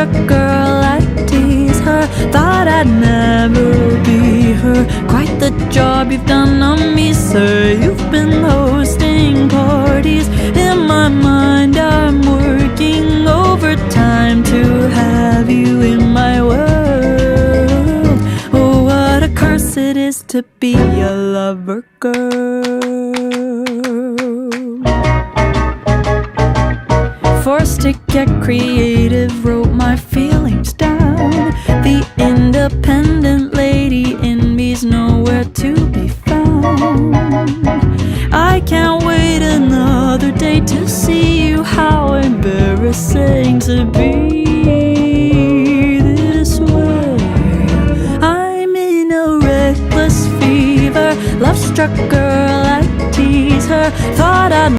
love-struck girl, I tease her. Thought I'd never be her. Quite the job you've done on me, sir. You've been hosting parties. In my mind I'm working overtime to have you in my world. Oh, what a curse it is to be a lover girl. Forced to get creative, wrote my feelings down. The independent lady in me's nowhere to be found. I can't wait another day to see you. How embarrassing to be this way. I'm in a reckless fever, love-struck girl, I tease her. Thought I'd